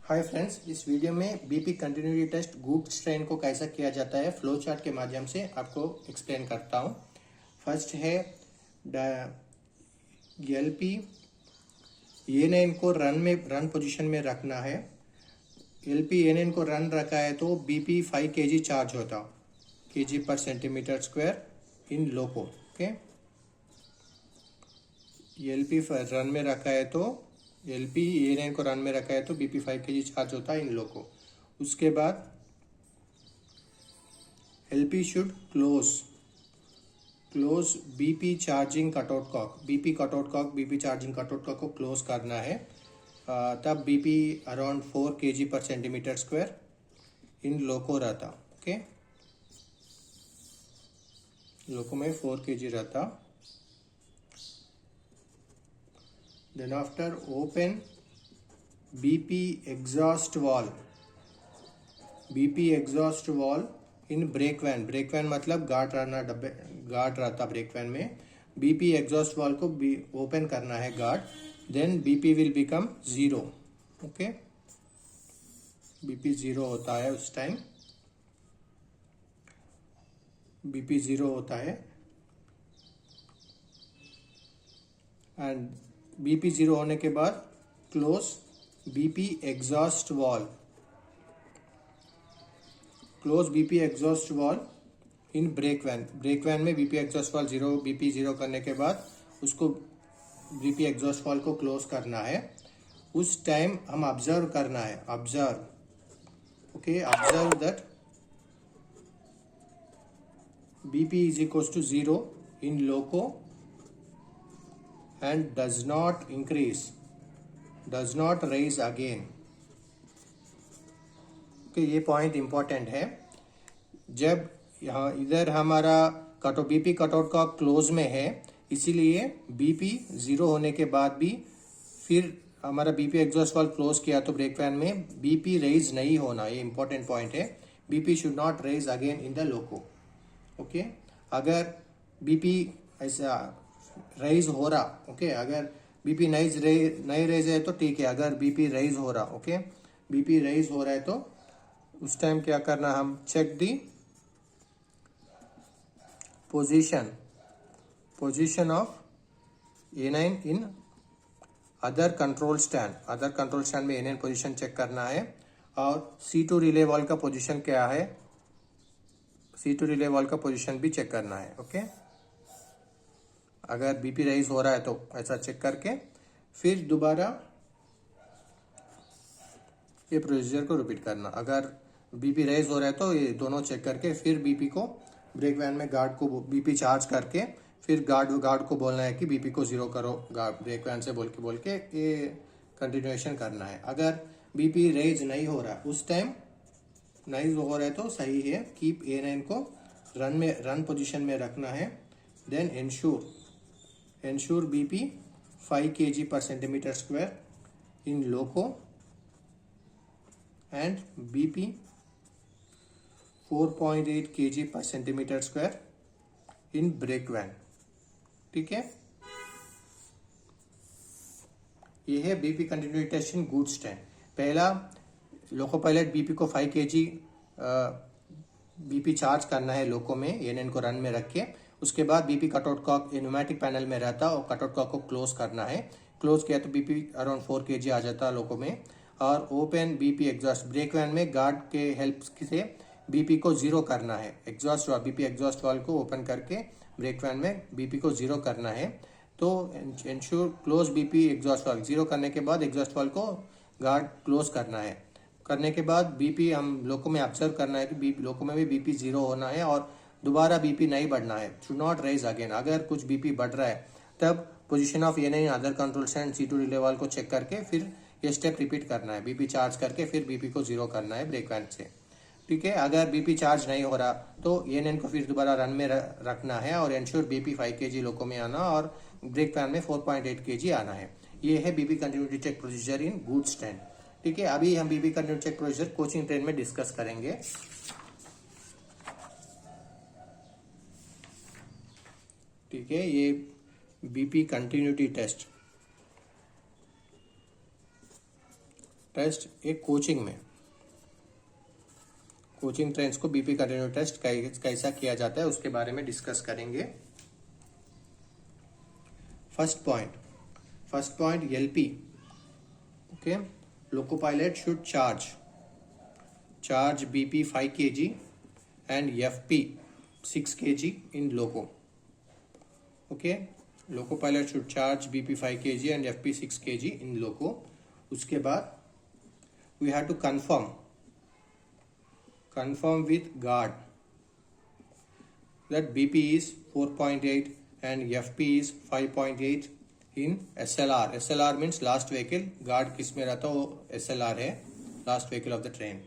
हाय friends, इस video में BP continuity test goods train को कैसा किया जाता है फ्लो चार्ट के माध्यम से आपको एक्सप्लेन करता हूँ। फर्स्ट है एलपी एन को रन पोजीशन में रखना है। एलपी एन को रन रखा है तो बीपी 5 kg चार्ज होता kg पर centimetre square in loco. Okay, LP run में रखा है तो एलपी एन को रन में रखा है तो बीपी 5 kg चार्ज होता है इन लोको। उसके बाद LP should close BP charging cutout cock, BP charging cutout cock को क्लोज करना है। तब बीपी अराउंड 4 kg पर सेंटीमीटर स्क्वायर इन लोको रहता। ओके, लोको में 4 kg रहता। Then after open BP exhaust valve in brake van मतलब guard रहता ब्रेक वैन में। बीपी एग्जॉस्ट वाल को ओपन करना है guard, then BP will become 0। Okay, BP 0 होता है उस टाइम, बीपी 0 होता है। एंड बीपी 0 होने के बाद close BP exhaust valve in brake van में बीपी एग्जॉस्ट वाल बीपी 0 करने के बाद उसको बीपी एग्जॉस्ट वाल को क्लोज करना है। उस टाइम हम ऑब्जर्व करना है, observe that BP is equals to 0 in loco and does not rise again. ये पॉइंट इंपॉर्टेंट है। जब यहाँ इधर हमारा बीपी कटआउट का क्लोज में है, इसीलिए बीपी 0 होने के बाद भी फिर हमारा बीपी एग्जॉस्ट वाल्व क्लोज किया तो ब्रेक वैन में बीपी रेज नहीं होना, ये इंपॉर्टेंट पॉइंट है। BP should not raise again in the loco. Okay, अगर बीपी ऐसा रेज हो रहा, ओके, अगर बीपी नहीं रेज है तो ठीक है। अगर बीपी रेज हो रहा, ओके, बीपी रेज हो रहा है तो उस टाइम क्या करना, हम check the position of A9 in other control stand में A9 पोजीशन चेक करना है। और C2 रिले वाल्व का पोजीशन क्या है, C2 रिले वाल्व का पोजीशन भी चेक करना है। ओके, अगर बीपी राइज हो रहा है तो ऐसा चेक करके फिर दोबारा ये प्रोसीजर को रिपीट करना। अगर बीपी राइज हो रहा है तो ये दोनों चेक करके फिर बीपी को ब्रेक वैन में गार्ड को बीपी चार्ज करके फिर गार्ड को बोलना है कि बीपी को 0 करो ब्रेक वैन से बोल के ये कंटिन्यूएशन करना है। अगर बीपी राइज नहीं हो रहा, उस टाइम नहीं हो रहा है तो सही है, कीप A9 को रन पोजीशन में रखना है। देन एंश्योर बीपी 5 kg पर centimetre square in loco and BP 4.8 kg पर सेंटीमीटर स्क्वायर इन ब्रेक वैन। ठीक है, ये है बीपी कंटिन्यूटी टेस्ट इन गूड्स ट्रेन। पहला लोको पायलट बीपी को 5 kg बीपी चार्ज करना है लोको में एन को रन में रख के। उसके बाद BP cutout cock pneumatic panel में रहता और कटआउट कॉक को क्लोज करना है। क्लोज किया तो बीपी अराउंड 4 kg आ जाता लोको में। और open BP exhaust brake van में गार्ड के हेल्प से बीपी को 0 करना है। बीपी एग्जॉस्ट वाल्व को ओपन करके ब्रेक वैन में बीपी को 0 करना है। तो ensure close BP exhaust valve 0 करने के बाद एग्जॉस्ट वाल्व को गार्ड क्लोज करना है। करने के बाद बीपी हम लोको में ऑब्जर्व करना है कि लोको में भी बीपी 0 होना है और दोबारा बीपी नहीं बढ़ना है, शुड नॉट राइज अगेन। अगर कुछ बीपी बढ़ रहा है तब position of A9 other control stand C2 relay valve को चेक करके फिर ये स्टेप रिपीट करना है। बीपी चार्ज करके फिर बीपी को 0 करना है ब्रेक वैन से। ठीक है, अगर बीपी चार्ज नहीं हो रहा तो A9 को फिर दोबारा रन में रखना है और एंश्योर बीपी 5 kg लोको में आना और ब्रेक वैन में 4.8 kg आना है। ये है BP continuity check procedure in goods train. ठीक है, अभी हम BP continuity check procedure coaching train में डिस्कस करेंगे। ठीक है, ये बीपी कंटिन्यूटी टेस्ट टेस्ट एक कोचिंग में, कोचिंग ट्रेंड्स को बीपी कंटिन्यू टेस्ट कैसा किया जाता है उसके बारे में डिस्कस करेंगे। First point LP, okay, loco pilot should charge BP 5 kg and FP 6 kg in loco. Okay, loco pilot should charge BP 5 kg and FP 6 kg in loco. उसके बाद we have to confirm with guard that BP is 4.8 and FP is 5.8 in SLR. SLR means last vehicle. guard किस में रहता है वो SLR है, last vehicle of the train.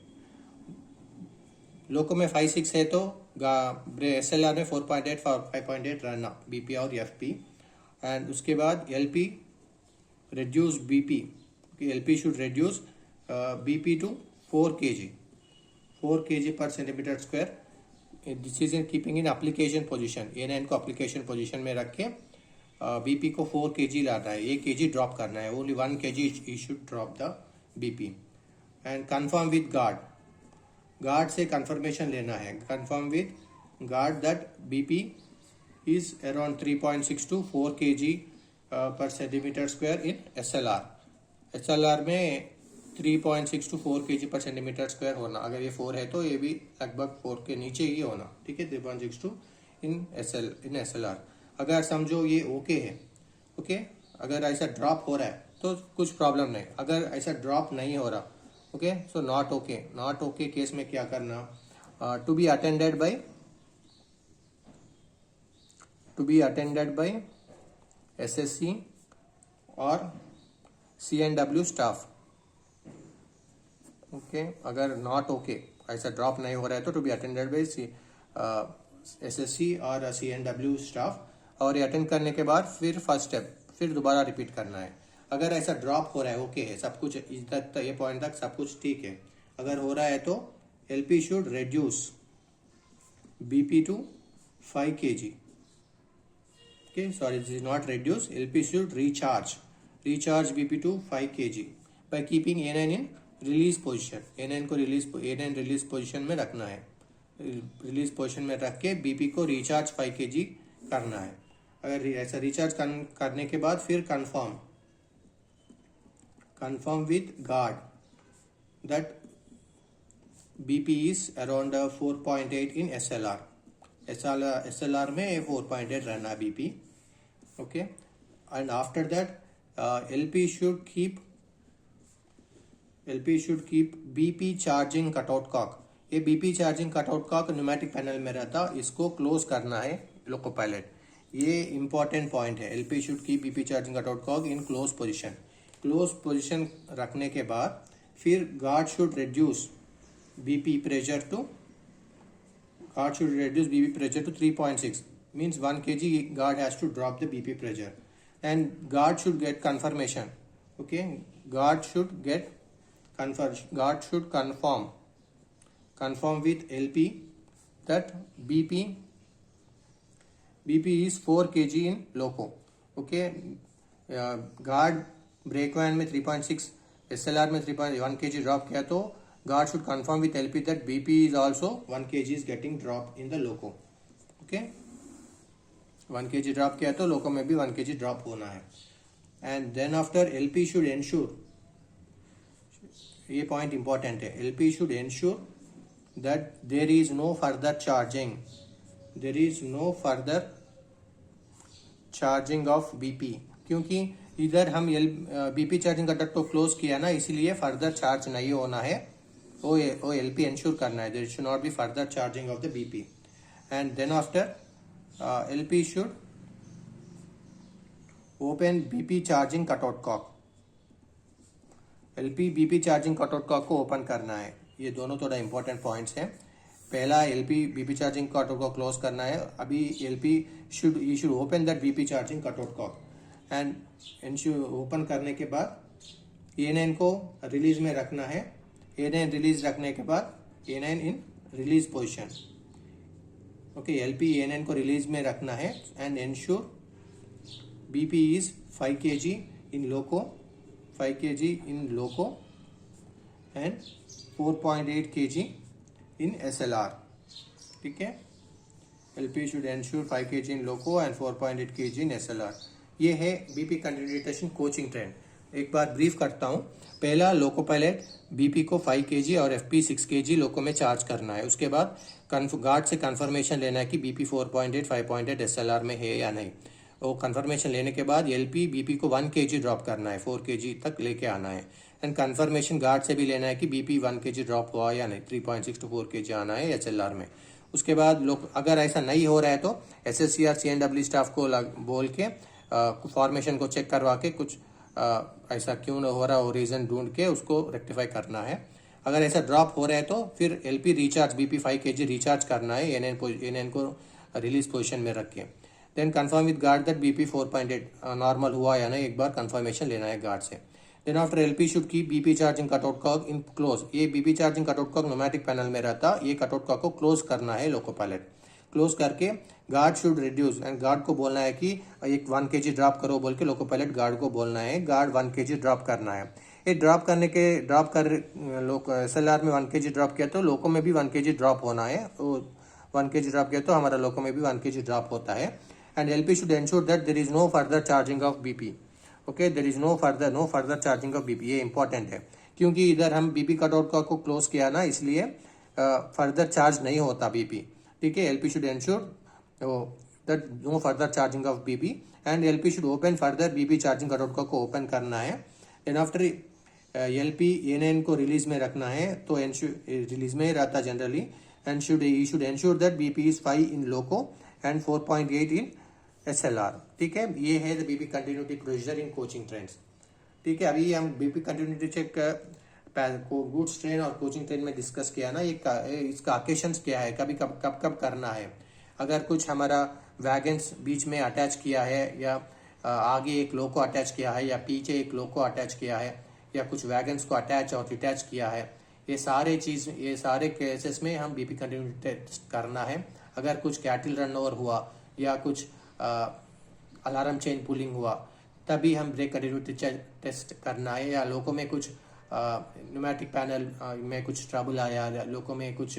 लोको में 5-6 है तो SLR में 4.8 5.8 रहना BP और FP। एंड उसके बाद LP reduce BP, LP should reduce BP to 4 kg per centimeter square. This is in keeping in application position, A9 को एप्लीकेशन पोजीशन में रख के BP को 4 kg लाना है, 1 kg ड्रॉप करना है, only 1 kg he should drop the BP। And confirm with guard से कंफर्मेशन लेना है, confirm with guard that BP is around 3.6 to 4 kg पर सेंटीमीटर स्क्वायर इन SLR में 3.6 to 4 kg पर सेंटीमीटर स्क्वायर होना। अगर ये 4 है तो ये भी लगभग 4 के नीचे ही होना, ठीक है, 3.6 to इन SLR। अगर समझो ये ओके है, ओके, अगर ऐसा ड्रॉप हो रहा है तो कुछ प्रॉब्लम नहीं, अगर ऐसा ड्रॉप नहीं हो रहा, okay, so not okay case में क्या करना, to be attended by SSC और CNW स्टाफ, ओके। अगर नॉट ओके, ऐसा ड्रॉप नहीं हो रहा है तो to be attended by SSC और CNW स्टाफ, और ये अटेंड करने के बाद फिर फर्स्ट स्टेप फिर दोबारा रिपीट करना है। अगर ऐसा ड्रॉप हो रहा है, ओके है, सब कुछ इस तक ये पॉइंट तक सब कुछ ठीक है, अगर हो रहा है तो LP should reduce BP to 5 kg, okay, sorry, this is not reduce, LP should recharge BP to 5 kg by keeping A9 in release position। A9 को रिलीज पोजीशन में रखना है, रिलीज पोजीशन में रख के BP को रिचार्ज 5 kg करना है। अगर ऐसा रिचार्ज करने के बाद फिर confirm with guard that BP is around 4.8 in SLR में 4.8 रहना BP, okay, and after that LP should keep BP charging cutout cock। ये BP charging cutout cock pneumatic panel में रहता, इसको क्लोज करना है लोको पायलट, ये इंपॉर्टेंट पॉइंट है। LP should keep BP charging cutout cock in close position रखने के बाद फिर guard should reduce BP pressure to 3.6, means 1 kg guard has to drop the BP pressure, and guard should get confirmation, okay, guard should confirm with LP that BP is 4 kg in loco, okay। Guard brake van में 3.6, SLR में 3.1 kg drop किया तो guard should confirm with LP that BP is also 1 kg is getting dropped in the loco, okay। 1 kg drop किया तो लोको में भी 1 kg drop होना है। And then after LP should ensure, ये पॉइंट इंपॉर्टेंट है, LP should ensure that there is no further charging of BP, क्योंकि इधर हम BP चार्जिंग कंडक्ट को क्लोज किया ना, इसीलिए फर्दर चार्ज नहीं होना है, वो LP इंश्योर करना है, there should not be further charging of the BP। And then after LP should open BP charging cutout cock, LP BP charging cutout cock को ओपन करना है। ये दोनों थोड़ा इंपॉर्टेंट पॉइंट्स हैं। पहला LP BP चार्जिंग कटआउट को close करना है, अभी LP should open that BP charging cutout cock and open करने के बाद A9 को रिलीज में रखना है। A9 रिलीज रखने के बाद A9 in release position, okay, LP A9 को रिलीज में रखना है and ensure BP is 5 kg in loco, 5 kg in loco and 4.8 kg in SLR। ठीक है, LP should ensure 5 kg in loco and 4.8 kg in SLR। ये है BP कंटिन्यूटेशन coaching trend. एक बार brief करता हूँ। पहला, लोको पायलट बीपी को 5 kg और एफपी 6 kg लोको में चार्ज करना है। उसके बाद गार्ड से कंफर्मेशन लेना है कि बीपी 4.8 5.8 SLR में है या नहीं। वो कंफर्मेशन लेने के बाद एलपी बीपी को 1 kg ड्रॉप करना है, 4 kg तक लेके आना है। एंड कंफर्मेशन गार्ड से भी लेना है कि बीपी 1 kg ड्रॉप हुआ या नहीं, 3.6 to 4 kg आना है SLR में। उसके बाद लोग, अगर ऐसा नहीं हो रहा है तो SSCR CNW स्टाफ को बोल के फॉर्मेशन को चेक करवा के कुछ ऐसा क्यों हो रहा हो रीज़न ढूंढ के उसको रेक्टिफाई करना है। अगर ऐसा ड्रॉप हो रहा है तो फिर LP recharge BP 5 kg recharge करना है, एनएन को रिलीज पोजीशन में रख के। Then confirm with guard that BP 4.8 normal हुआ या नहीं, एक बार कंफर्मेशन लेना है गार्ड से। Then after LP should keep BP charging cutout cock in close. ये BP charging cutout cock pneumatic panel में रहता, ये कटआउट कॉक को क्लोज करना है लोको पायलट। क्लोज करके guard should reduce, and guard को बोलना है कि एक 1 kg ड्रॉप करो बोल के लोको पायलट गार्ड को बोलना है, गार्ड 1 kg ड्रॉप करना है। ये ड्रॉप कर लोको SLR में 1 kg ड्रॉप किया तो लोको में भी 1 kg ड्रॉप होना है। तो 1 kg ड्रॉप किया तो हमारा लोको में भी 1 kg ड्रॉप होता है। And LP should ensure that there is no further charging of BP. Okay, there is no further charging of BP. ये इंपॉर्टेंट है क्योंकि इधर हम बीपी कटआउट को क्लोज किया ना, इसलिए फर्दर चार्ज नहीं होता बीपी। ठीक है, LP should ensure that no further charging of BP and LP should open further BP charging cutout को ओपन करना है। देन आफ्टर एलपी एनएन को रिलीज में रखना है, तो रिलीज में ही रहता generally. And should ensure that BP is 5 in loco and 4.8 in SLR। ठीक है, ये है the BP continuity procedure in coaching trains. ठीक है, अभी हम बीपी कंटिन्यूटी चेक को गुड्स ट्रेन और कोचिंग ट्रेन में डिस्कस किया ना, इसका ओकेशंस क्या है, कभी कब करना है। अगर कुछ हमारा वैगन्स बीच में अटैच किया है, या आगे एक लोको अटैच किया है, या पीछे एक लोको अटैच किया है, या कुछ वैगन्स को अटैच और डिटैच किया है, ये सारे केसेस में हम बीपी कंटिन्यूटी टेस्ट करना है। अगर कुछ कैटल रन ओवर हुआ या कुछ अलार्म चेन पुलिंग हुआ, तभी हम ब्रेक कंटिन्यूटी टेस्ट करना है। या लोको में कुछ न्यूमेटिक पैनल में कुछ ट्रबल आया, लोको में कुछ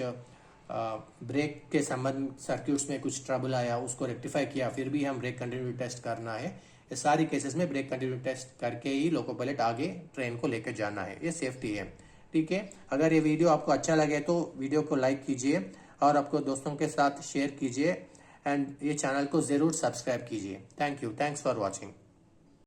ब्रेक के संबंध सर्क्यूट्स में कुछ ट्रबल आया, उसको रेक्टिफाई किया, फिर भी हम ब्रेक कंटिन्यूटी टेस्ट करना है। ये सारी केसेस में ब्रेक कंटिन्यूटी टेस्ट करके ही लोको पायलट आगे ट्रेन को लेकर जाना है, ये सेफ्टी है। ठीक है, अगर ये वीडियो आपको अच्छा लगे तो वीडियो को लाइक कीजिए और आपको दोस्तों के साथ शेयर कीजिए, एंड ये चैनल को ज़रूर सब्सक्राइब कीजिए। Thank you, thanks for watching.